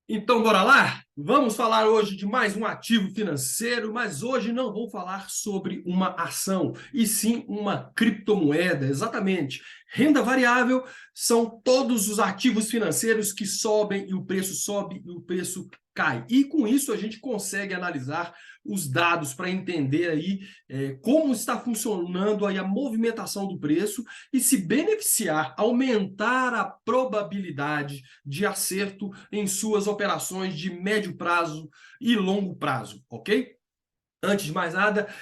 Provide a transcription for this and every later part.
Então, bora lá? Vamos falar hoje de mais um ativo financeiro, mas hoje não vou falar sobre uma ação, e sim uma criptomoeda, exatamente. Renda variável são todos os ativos financeiros que sobem e o preço sobe e o preço cai. E com isso a gente consegue analisar os dados para entender aí como está funcionando aí a movimentação do preço e se beneficiar, aumentar a probabilidade de acerto em suas operações de médio prazo e longo prazo, ok? Antes de mais nada,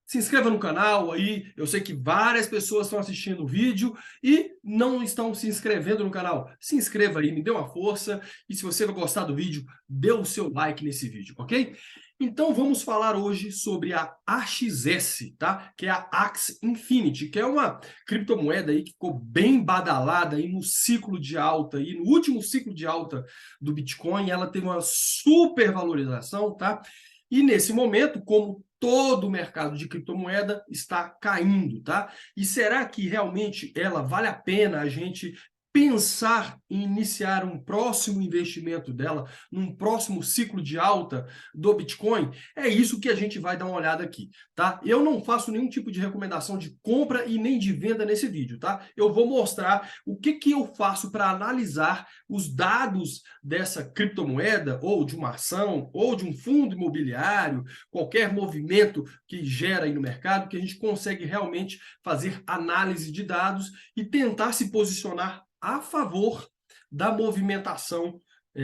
se inscreva no canal aí, eu sei que várias pessoas estão assistindo o vídeo e não estão se inscrevendo no canal. Se inscreva aí, me dê uma força e se você vai gostar do vídeo, dê o seu like nesse vídeo, ok? Então vamos falar hoje sobre a AXS, tá? Que é a Axie Infinity, que é uma criptomoeda aí que ficou bem badalada aí no ciclo de alta, aí no último ciclo de alta do Bitcoin, ela teve uma super valorização, tá? E nesse momento, como todo o mercado de criptomoeda está caindo, tá? E será que realmente ela vale a pena a gente pensar em iniciar um próximo investimento dela, num próximo ciclo de alta do Bitcoin? É isso que a gente vai dar uma olhada aqui, tá? Eu não faço nenhum tipo de recomendação de compra e nem de venda nesse vídeo, tá? Eu vou mostrar o que eu faço para analisar os dados dessa criptomoeda, ou de uma ação, ou de um fundo imobiliário, qualquer movimento que gera aí no mercado, que a gente consegue realmente fazer análise de dados e tentar se posicionar a favor da movimentação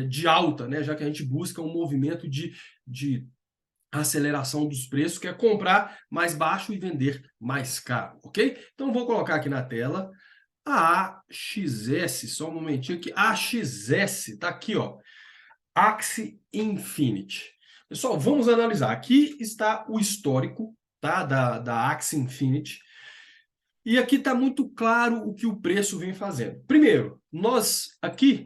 de alta, né? Já que a gente busca um movimento de aceleração dos preços, que é comprar mais baixo e vender mais caro, ok? Então vou colocar aqui na tela a AXS, só um momentinho aqui, a AXS, tá aqui, ó, Axie Infinity. Pessoal, vamos analisar. Aqui está o histórico, tá, da Axie Infinity. E aqui está muito claro o que o preço vem fazendo. Primeiro, nós aqui,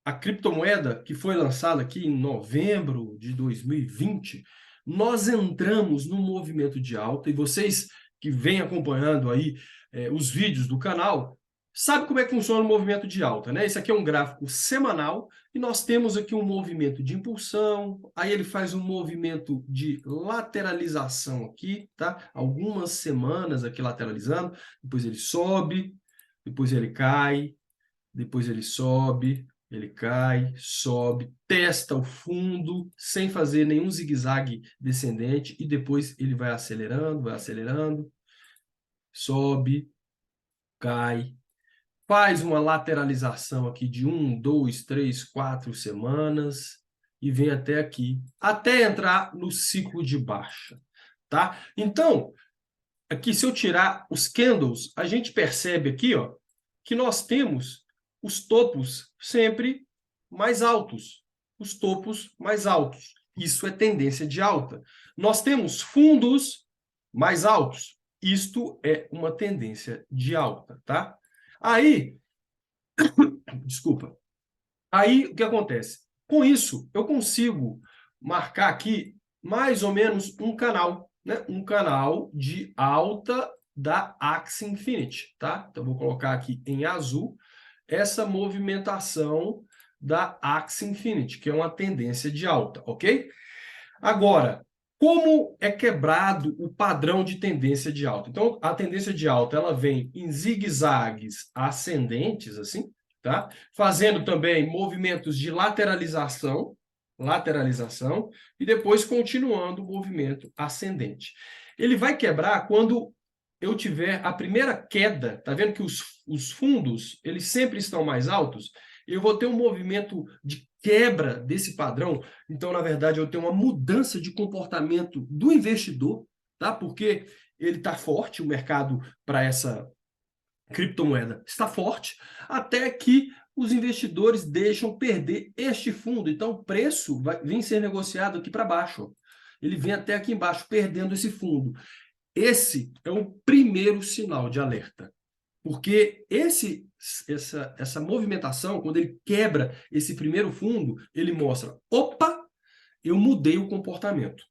a criptomoeda que foi lançada aqui em novembro de 2020, nós entramos num movimento de alta, e vocês que vêm acompanhando aí os vídeos do canal, sabe como é que funciona o movimento de alta, né? Esse aqui é um gráfico semanal e nós temos aqui um movimento de impulsão, aí ele faz um movimento de lateralização aqui, tá? Algumas semanas aqui lateralizando, depois ele sobe, depois ele cai, depois ele sobe, ele cai, sobe, testa o fundo sem fazer nenhum zigue-zague descendente e depois ele vai acelerando, sobe, cai, faz uma lateralização aqui de 1, 2, 3, 4 semanas e vem até aqui, até entrar no ciclo de baixa, tá? Então, aqui se eu tirar os candles, a gente percebe aqui, ó, que nós temos os topos sempre mais altos, os topos mais altos. Isso é tendência de alta. Nós temos fundos mais altos. Isto é uma tendência de alta, tá? Aí, desculpa. Aí o que acontece? Com isso, eu consigo marcar aqui mais ou menos um canal, né? Um canal de alta da Axie Infinity, tá? Então vou colocar aqui em azul essa movimentação da Axie Infinity, que é uma tendência de alta, ok? Agora, como é quebrado o padrão de tendência de alta? Então, a tendência de alta ela vem em zigue-zagues ascendentes, assim, tá? Fazendo também movimentos de lateralização, e depois continuando o movimento ascendente. Ele vai quebrar quando eu tiver a primeira queda, tá vendo que os fundos, eles sempre estão mais altos? Eu vou ter um movimento de quebra desse padrão. Então, na verdade, eu tenho uma mudança de comportamento do investidor, tá? Porque ele está forte, o mercado para essa criptomoeda está forte, até que os investidores deixam perder este fundo. Então, o preço vem ser negociado aqui para baixo. Ó. Ele vem até aqui embaixo, perdendo esse fundo. Esse é o primeiro sinal de alerta. Porque essa movimentação, quando ele quebra esse primeiro fundo, ele mostra, opa, eu mudei o comportamento.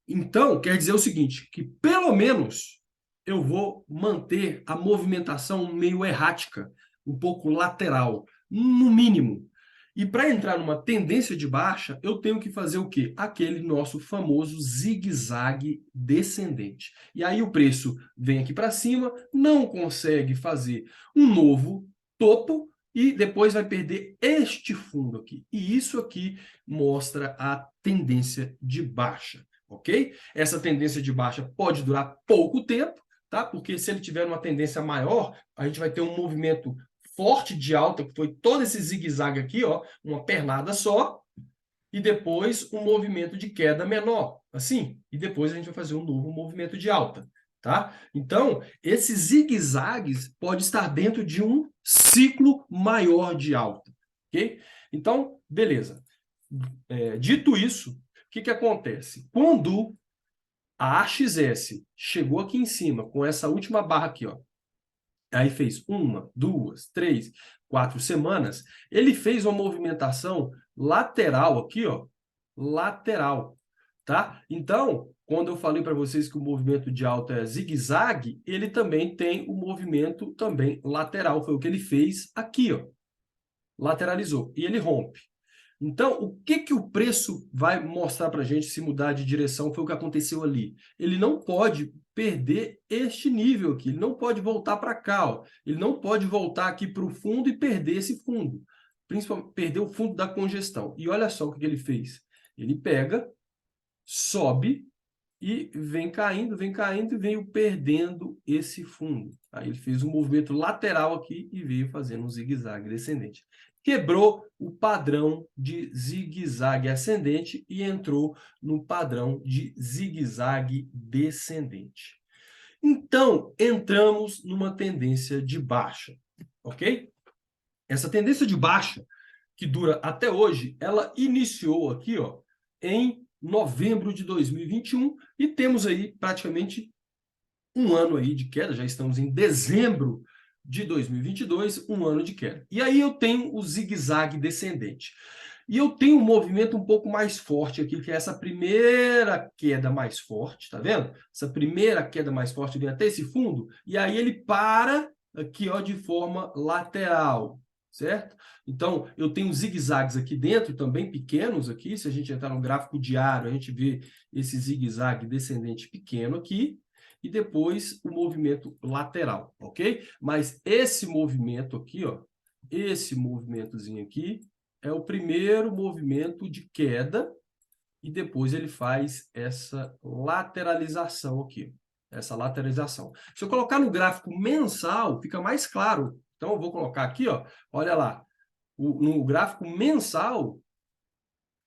Então, quer dizer o seguinte, que pelo menos eu vou manter a movimentação meio errática, um pouco lateral, no mínimo. E para entrar numa tendência de baixa, eu tenho que fazer o quê? Aquele nosso famoso zigue-zague descendente. E aí o preço vem aqui para cima, não consegue fazer um novo topo e depois vai perder este fundo aqui. E isso aqui mostra a tendência de baixa, ok? Essa tendência de baixa pode durar pouco tempo, tá? Porque se ele tiver uma tendência maior, a gente vai ter um movimento forte de alta, que foi todo esse zigue-zague aqui, ó, uma pernada só, e depois um movimento de queda menor, assim, e depois a gente vai fazer um novo movimento de alta, tá? Então, esses zigue-zagues pode estar dentro de um ciclo maior de alta, ok? Então, beleza. Dito isso, o que acontece? Quando a AXS chegou aqui em cima, com essa última barra aqui, ó, aí fez 1, 2, 3, 4 semanas, ele fez uma movimentação lateral aqui, ó, lateral, tá? Então, quando eu falei para vocês que o movimento de alta é zigue-zague, ele também tem o movimento também lateral, foi o que ele fez aqui, ó, lateralizou, e ele rompe. Então, o que o preço vai mostrar para a gente se mudar de direção foi o que aconteceu ali. Ele não pode perder este nível aqui, ele não pode voltar para cá, ó. Ele não pode voltar aqui para o fundo e perder esse fundo, principalmente perder o fundo da congestão. E olha só o que ele fez. Ele pega, sobe e vem caindo e veio perdendo esse fundo. Aí ele fez um movimento lateral aqui e veio fazendo um zigue-zague descendente. Quebrou o padrão de zigue-zague ascendente e entrou no padrão de zigue-zague descendente. Então, entramos numa tendência de baixa, ok? Essa tendência de baixa, que dura até hoje, ela iniciou aqui, ó, em novembro de 2021 e temos aí praticamente um ano aí de queda, já estamos em dezembro de 2022, um ano de queda. E aí eu tenho o zigue-zague descendente. E eu tenho um movimento um pouco mais forte aqui, que é essa primeira queda mais forte, tá vendo? Essa primeira queda mais forte vem até esse fundo, e aí ele para aqui, ó, de forma lateral, certo? Então, eu tenho zigue-zagues aqui dentro, também pequenos aqui, se a gente entrar no gráfico diário, a gente vê esse zigue-zague descendente pequeno aqui, e depois o movimento lateral, ok? Mas esse movimento aqui, ó, esse movimentozinho aqui, é o primeiro movimento de queda, e depois ele faz essa lateralização aqui, essa lateralização. Se eu colocar no gráfico mensal, fica mais claro. Então, eu vou colocar aqui, ó, olha lá, no gráfico mensal,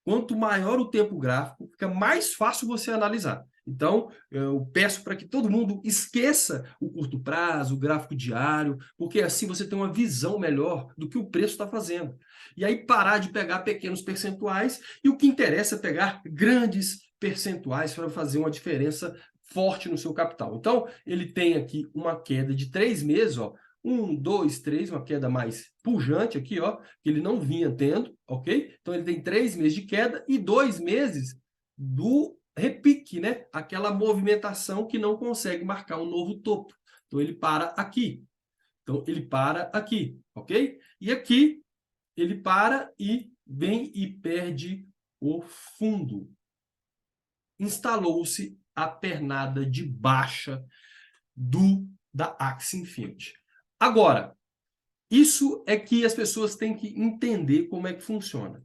quanto maior o tempo gráfico, fica mais fácil você analisar. Então, eu peço para que todo mundo esqueça o curto prazo, o gráfico diário, porque assim você tem uma visão melhor do que o preço está fazendo. E aí parar de pegar pequenos percentuais, e o que interessa é pegar grandes percentuais para fazer uma diferença forte no seu capital. Então, ele tem aqui uma queda de 3 meses, ó, 1, 2, 3, uma queda mais pujante aqui, ó, que ele não vinha tendo, ok? Então, ele tem 3 meses de queda e 2 meses do repique, né? Aquela movimentação que não consegue marcar um novo topo. Então, ele para aqui. Então, ele para aqui, ok? E aqui, ele para e vem e perde o fundo. Instalou-se a pernada de baixa da Axie Infinity. Agora, isso é que as pessoas têm que entender como é que funciona.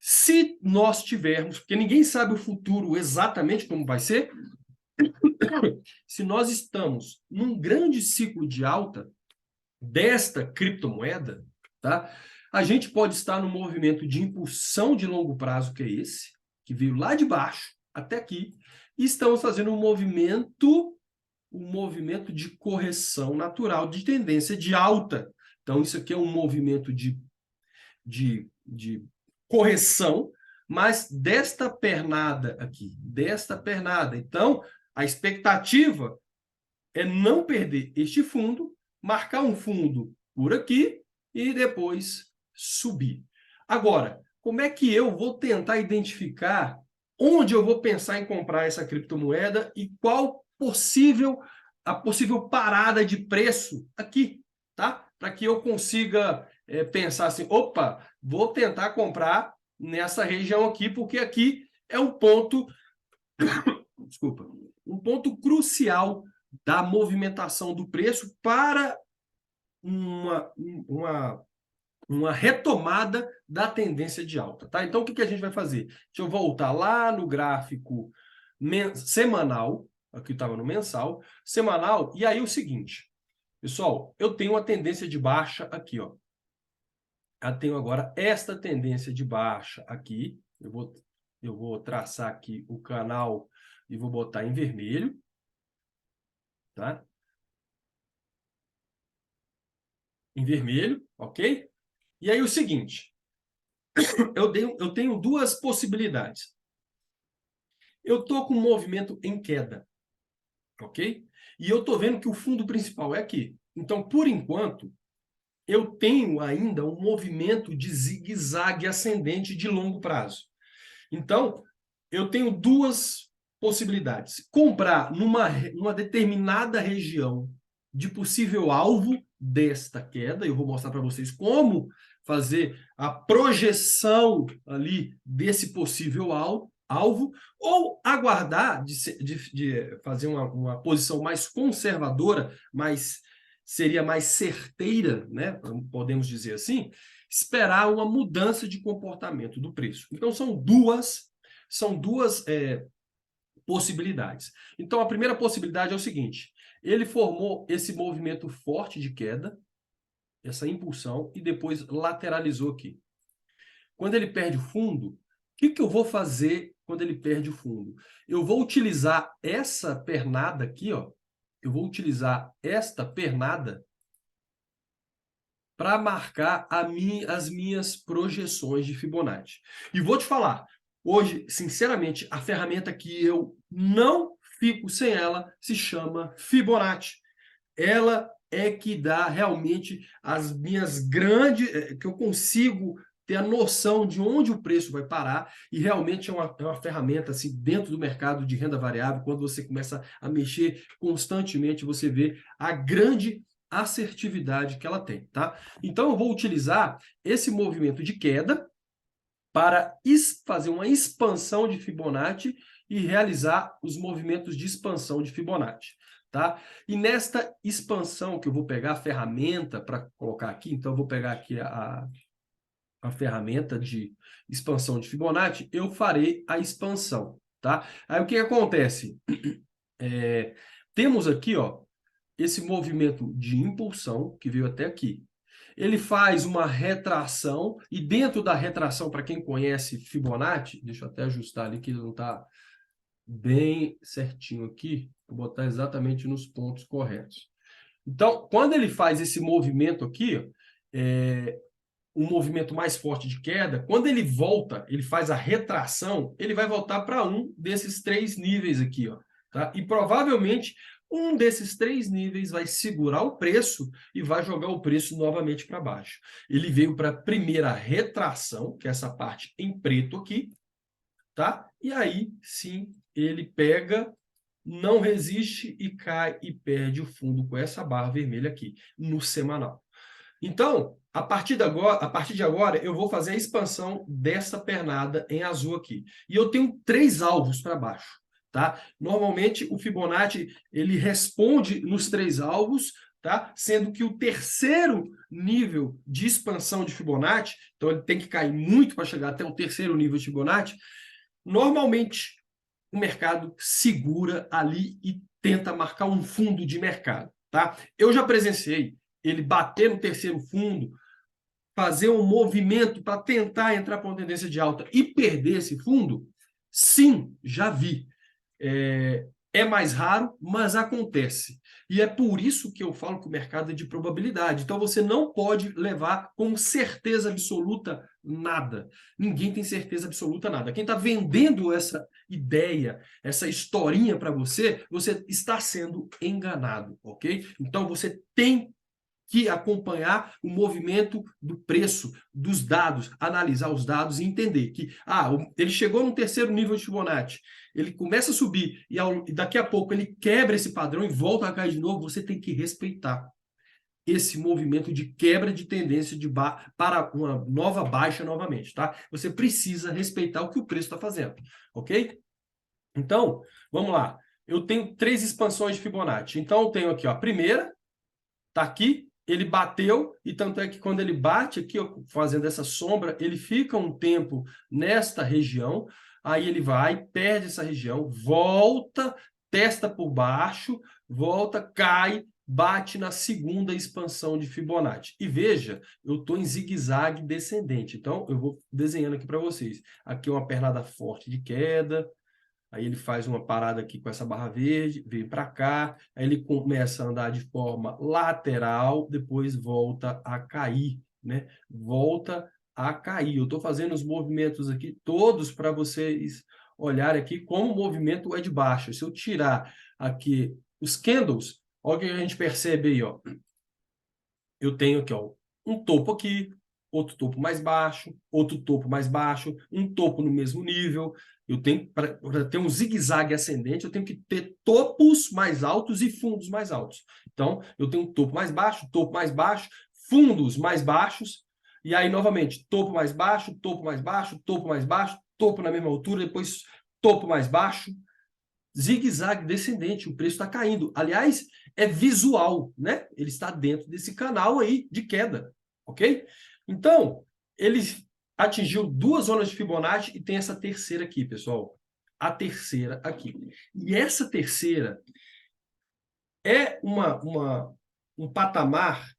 Se nós tivermos, porque ninguém sabe o futuro exatamente como vai ser, se nós estamos num grande ciclo de alta desta criptomoeda, tá? A gente pode estar no movimento de impulsão de longo prazo, que é esse, que veio lá de baixo até aqui, e estamos fazendo um movimento de correção natural de tendência de alta. Então, isso aqui é um movimento de correção, mas desta pernada aqui, desta pernada. Então, a expectativa é não perder este fundo, marcar um fundo por aqui e depois subir. Agora, como é que eu vou tentar identificar onde eu vou pensar em comprar essa criptomoeda e qual a possível parada de preço aqui, tá? Para que eu consiga pensar assim, opa, vou tentar comprar nessa região aqui, porque aqui é um ponto, desculpa, um ponto crucial da movimentação do preço para uma retomada da tendência de alta, tá? Então, o que a gente vai fazer? Deixa eu voltar lá no gráfico semanal, aqui estava no mensal, semanal, e aí o seguinte, pessoal, eu tenho uma tendência de baixa aqui, ó. Eu tenho agora esta tendência de baixa aqui, eu vou traçar aqui o canal e vou botar em vermelho, tá? Em vermelho, ok? E aí o seguinte, eu tenho duas possibilidades. Eu estou com um movimento em queda, ok? E eu estou vendo que o fundo principal é aqui. Então, por enquanto, eu tenho ainda um movimento de zigue-zague ascendente de longo prazo. Então, eu tenho duas possibilidades. Comprar numa determinada região de possível alvo desta queda. Eu vou mostrar para vocês como fazer a projeção ali desse possível alvo, ou aguardar de fazer uma posição mais conservadora, seria mais certeira, né? Podemos dizer assim, esperar uma mudança de comportamento do preço. Então, são duas possibilidades. Então, a primeira possibilidade é o seguinte, ele formou esse movimento forte de queda, essa impulsão, e depois lateralizou aqui. Quando ele perde o fundo, o que eu vou fazer quando ele perde o fundo? Eu vou utilizar essa pernada aqui, ó, eu vou utilizar esta pernada para marcar as minhas projeções de Fibonacci. E vou te falar, hoje, sinceramente, a ferramenta que eu não fico sem ela se chama Fibonacci. Ela é que dá realmente as minhas grandes... que eu consigo ter a noção de onde o preço vai parar, e realmente é uma ferramenta assim, dentro do mercado de renda variável, quando você começa a mexer constantemente, você vê a grande assertividade que ela tem, tá? Então, eu vou utilizar esse movimento de queda para fazer uma expansão de Fibonacci e realizar os movimentos de expansão de Fibonacci, tá? E nesta expansão, que eu vou pegar a ferramenta para colocar aqui, então eu vou pegar aqui a ferramenta de expansão de Fibonacci, eu farei a expansão, tá? Aí o que acontece? Temos aqui, ó, esse movimento de impulsão que veio até aqui. Ele faz uma retração, e dentro da retração, para quem conhece Fibonacci, deixa eu até ajustar ali que ele não está bem certinho aqui, vou botar exatamente nos pontos corretos. Então, quando ele faz esse movimento aqui, um movimento mais forte de queda, quando ele volta, ele faz a retração, ele vai voltar para um desses três níveis aqui, ó, tá? E provavelmente um desses três níveis vai segurar o preço e vai jogar o preço novamente para baixo. Ele veio para a primeira retração, que é essa parte em preto aqui, tá? E aí, sim, ele pega, não resiste e cai e perde o fundo com essa barra vermelha aqui, no semanal. Então, a partir de agora, eu vou fazer a expansão dessa pernada em azul aqui. E eu tenho três alvos para baixo, tá? Normalmente, o Fibonacci, ele responde nos três alvos, tá? Sendo que o terceiro nível de expansão de Fibonacci, então ele tem que cair muito para chegar até o terceiro nível de Fibonacci, normalmente o mercado segura ali e tenta marcar um fundo de mercado, tá? Eu já presenciei ele bater no terceiro fundo, fazer um movimento para tentar entrar para uma tendência de alta e perder esse fundo? Sim, já vi. É mais raro, mas acontece. E é por isso que eu falo que o mercado é de probabilidade. Então, você não pode levar com certeza absoluta nada. Ninguém tem certeza absoluta nada. Quem está vendendo essa ideia, essa historinha para você, você está sendo enganado, ok? Então, você tem que acompanhar o movimento do preço, dos dados, analisar os dados e entender que ele chegou no terceiro nível de Fibonacci, ele começa a subir e daqui a pouco ele quebra esse padrão e volta a cair de novo, você tem que respeitar. esse movimento de quebra de tendência para uma nova baixa novamente, tá? Você precisa respeitar o que o preço está fazendo, ok? Então, vamos lá. Eu tenho 3 expansões de Fibonacci. Então, eu tenho aqui, ó, a primeira, tá aqui, ele bateu, e tanto é que quando ele bate aqui, ó, fazendo essa sombra, ele fica um tempo nesta região, aí ele vai, perde essa região, volta, testa por baixo, volta, cai, bate na segunda expansão de Fibonacci. E veja, eu estou em zigue-zague descendente. Então, eu vou desenhando aqui para vocês. Aqui uma pernada forte de queda, aí ele faz uma parada aqui com essa barra verde, vem para cá, aí ele começa a andar de forma lateral, depois volta a cair, né? Volta a cair. Eu estou fazendo os movimentos aqui todos para vocês olharem aqui como o movimento é de baixa. Se eu tirar aqui os candles, olha o que a gente percebe aí, ó. Eu tenho aqui, ó, um topo aqui, outro topo mais baixo, outro topo mais baixo, um topo no mesmo nível. Eu tenho, para ter um zigue-zague ascendente, eu tenho que ter topos mais altos e fundos mais altos. Então, eu tenho um topo mais baixo, fundos mais baixos, e aí, novamente, topo mais baixo, topo mais baixo, topo mais baixo, topo na mesma altura, depois topo mais baixo, zigue-zague descendente, o preço está caindo. Aliás, é visual, né? Ele está dentro desse canal aí de queda, ok? Então, ele atingiu 2 zonas de Fibonacci e tem essa terceira aqui, pessoal. A terceira aqui. E essa terceira é um patamar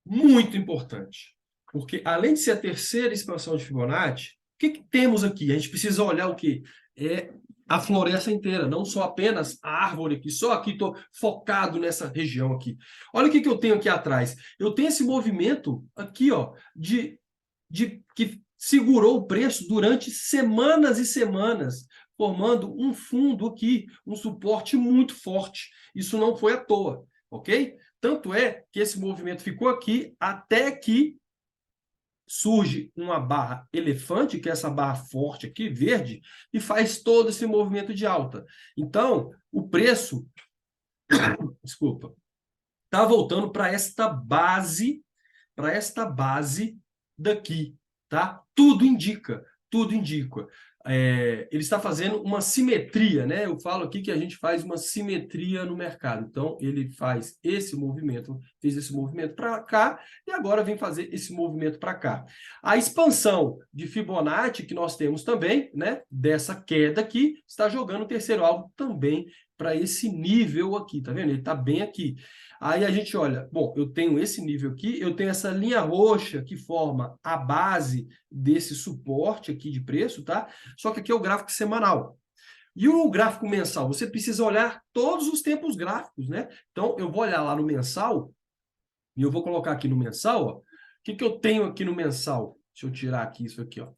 muito importante. Porque, além de ser a terceira expansão de Fibonacci, o que temos aqui? A gente precisa olhar o quê? É a floresta inteira, não só apenas a árvore aqui. Só aqui estou focado nessa região aqui. Olha o que eu tenho aqui atrás. Eu tenho esse movimento aqui, ó, que segurou o preço durante semanas e semanas, formando um fundo aqui, um suporte muito forte. Isso não foi à toa, ok? Tanto é que esse movimento ficou aqui até que surge uma barra elefante, que é essa barra forte aqui, verde, e faz todo esse movimento de alta. Então, o preço, desculpa, está voltando para esta base daqui, tá? Tudo indica. Ele está fazendo uma simetria, né? Eu falo aqui que a gente faz uma simetria no mercado. Então, ele faz esse movimento, fez esse movimento para cá e agora vem fazer esse movimento para cá. A expansão de Fibonacci que nós temos também, né? Dessa queda aqui, está jogando o terceiro alvo também para esse nível aqui, tá vendo? Ele está bem aqui. Aí a gente olha, bom, eu tenho esse nível aqui, eu tenho essa linha roxa que forma a base desse suporte aqui de preço, tá? Só que aqui é o gráfico semanal. E o gráfico mensal? Você precisa olhar todos os tempos gráficos, né? Então, eu vou olhar lá no mensal, e eu vou colocar aqui no mensal, ó. O que eu tenho aqui no mensal? Deixa eu tirar aqui isso aqui, ó.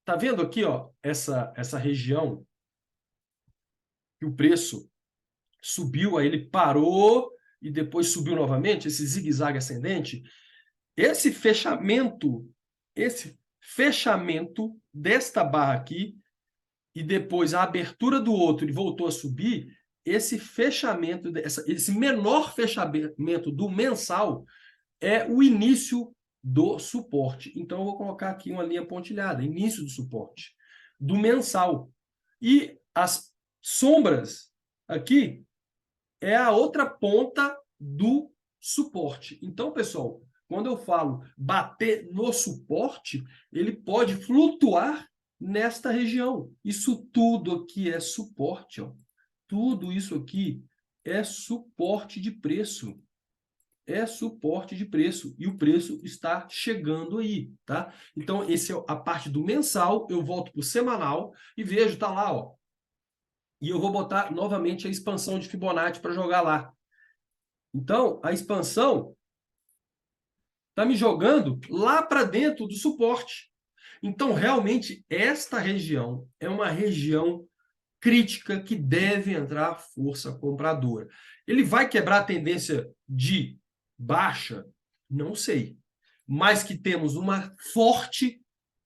Tá vendo aqui, ó, essa região que o preço subiu, aí ele parou e depois subiu novamente, esse zigue-zague ascendente. Esse fechamento desta barra aqui e depois a abertura do outro e voltou a subir, esse fechamento, esse menor fechamento do mensal é o início do suporte. Então, eu vou colocar aqui uma linha pontilhada, início do suporte, do mensal. E as sombras aqui é a outra ponta do suporte. Então, pessoal, quando eu falo bater no suporte, ele pode flutuar nesta região. Isso tudo aqui é suporte, ó. Tudo isso aqui é suporte de preço. É suporte de preço. E o preço está chegando aí, tá? Então, essa é a parte do mensal. Eu volto para o semanal e vejo, tá lá, ó. E eu vou botar novamente a expansão de Fibonacci para jogar lá. Então, a expansão está me jogando lá para dentro do suporte. Então, realmente, esta região é uma região crítica que deve entrar força compradora. Ele vai quebrar a tendência de baixa? Não sei. Mas que temos uma forte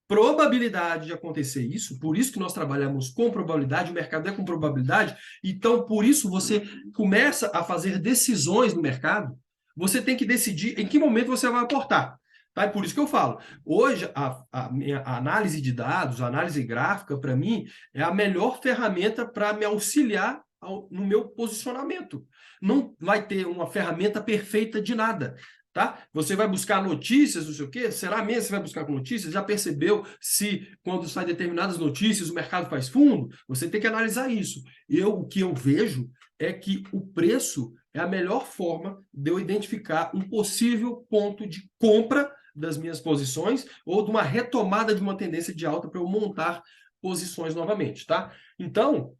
probabilidade de acontecer isso, por isso que nós trabalhamos com probabilidade, o mercado é com probabilidade, então por isso você começa a fazer decisões no mercado, você tem que decidir em que momento você vai aportar. Tá? É por isso que eu falo, hoje a minha análise de dados, a análise gráfica, para mim, é a melhor ferramenta para me auxiliar no meu posicionamento. Não vai ter uma ferramenta perfeita de nada. Tá? Você vai buscar notícias, não sei o quê? Será mesmo que você vai buscar notícias? Já percebeu se, quando sai determinadas notícias, o mercado faz fundo? Você tem que analisar isso. O que eu vejo é que o preço é a melhor forma de eu identificar um possível ponto de compra das minhas posições ou de uma retomada de uma tendência de alta para eu montar posições novamente, tá? Então,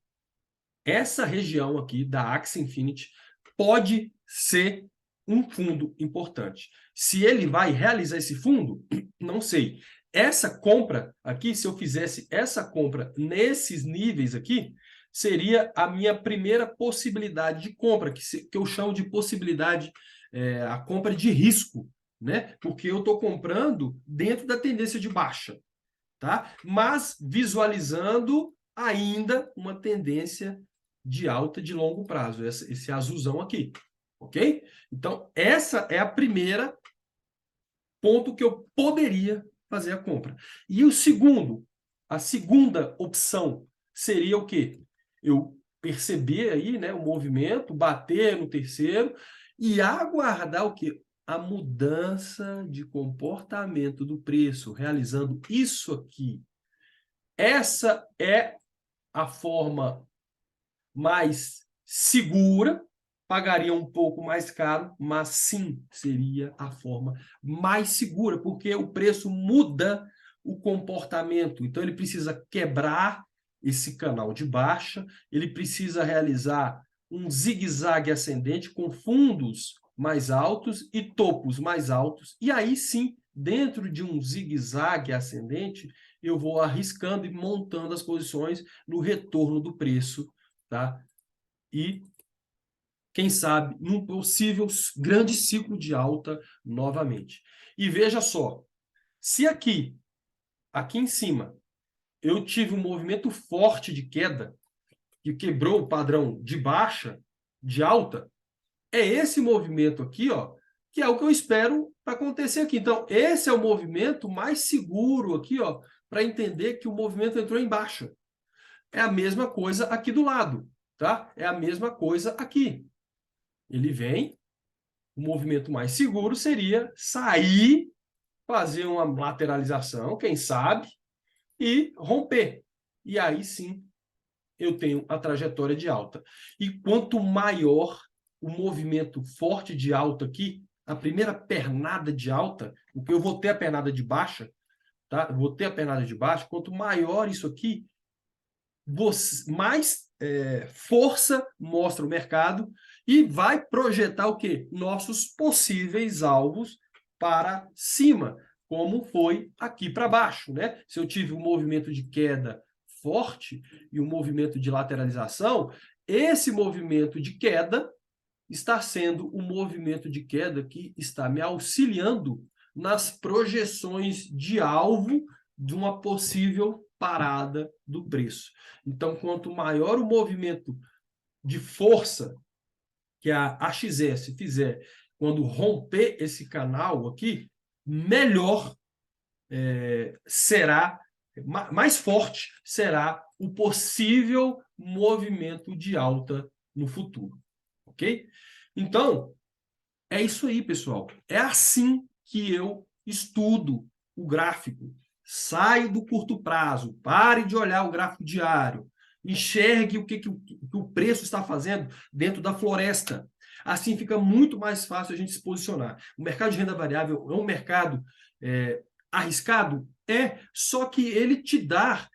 essa região aqui da Axie Infinity pode ser um fundo importante. Se ele vai realizar esse fundo, não sei. Essa compra aqui, se eu fizesse essa compra nesses níveis aqui, seria a minha primeira possibilidade de compra, que eu chamo de possibilidade, a compra de risco, né? Porque eu estou comprando dentro da tendência de baixa, tá? Mas visualizando ainda uma tendência de alta de longo prazo, esse azulzão aqui, ok? Então, essa é a primeira ponto que eu poderia fazer a compra. E o segundo, a segunda opção seria o quê? Eu perceber aí, né, o movimento, bater no terceiro e aguardar o quê? A mudança de comportamento do preço, realizando isso aqui. Essa é a forma mais segura, pagaria um pouco mais caro, mas sim, seria a forma mais segura, porque o preço muda o comportamento. Então, ele precisa quebrar esse canal de baixa, ele precisa realizar um zigue-zague ascendente com fundos mais altos e topos mais altos. E aí sim, dentro de um zigue-zague ascendente, eu vou arriscando e montando as posições no retorno do preço, tá? E, quem sabe, num possível grande ciclo de alta novamente. E veja só, se aqui em cima, eu tive um movimento forte de queda, que quebrou o padrão de baixa, de alta, é esse movimento aqui, ó, que é o que eu espero acontecer aqui. Então, esse é o movimento mais seguro aqui, ó, para entender que o movimento entrou em baixa. É a mesma coisa aqui do lado, tá? É a mesma coisa aqui. Ele vem, o movimento mais seguro seria sair, fazer uma lateralização, quem sabe, e romper. E aí sim eu tenho a trajetória de alta. E quanto maior o movimento forte de alta aqui, a primeira pernada de alta, porque eu vou ter a pernada de baixa, tá? Eu vou ter a pernada de baixa, quanto maior isso aqui, mais força mostra o mercado e vai projetar o quê? Nossos possíveis alvos para cima, como foi aqui para baixo, né? Se eu tive um movimento de queda forte e um movimento de lateralização, esse movimento de queda está sendo um movimento de queda que está me auxiliando nas projeções de alvo de uma possível parada do preço. Então, quanto maior o movimento de força que a AXS fizer quando romper esse canal aqui, melhor será, mais forte será o possível movimento de alta no futuro. Ok? Então, é isso aí, pessoal. É assim que eu estudo o gráfico. Saio do curto prazo, pare de olhar o gráfico diário, enxergue o que o preço está fazendo dentro da floresta. Assim fica muito mais fácil a gente se posicionar. O mercado de renda variável é um mercado arriscado? Só que ele te dá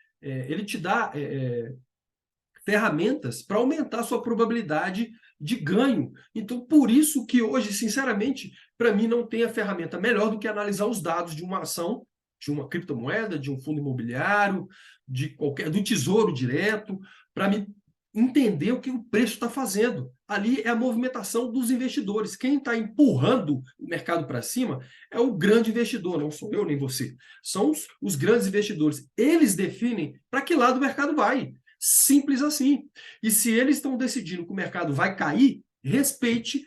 ferramentas para aumentar a sua probabilidade de ganho. Então, por isso que hoje, sinceramente, para mim não tem a ferramenta melhor do que analisar os dados de uma ação, de uma criptomoeda, de um fundo imobiliário, do Tesouro Direto, para me entender o que o preço está fazendo. Ali é a movimentação dos investidores. Quem está empurrando o mercado para cima é o grande investidor, não sou eu nem você. São os grandes investidores. Eles definem para que lado o mercado vai. Simples assim. E se eles estão decidindo que o mercado vai cair, respeite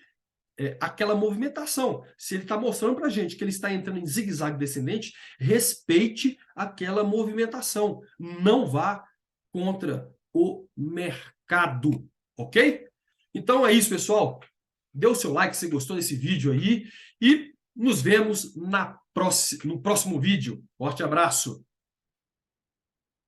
aquela movimentação. Se ele está mostrando para a gente que ele está entrando em zigue-zague descendente, respeite aquela movimentação. Não vá contra o mercado, ok? Então é isso, pessoal. Dê o seu like se gostou desse vídeo aí e nos vemos no próximo vídeo. Forte abraço!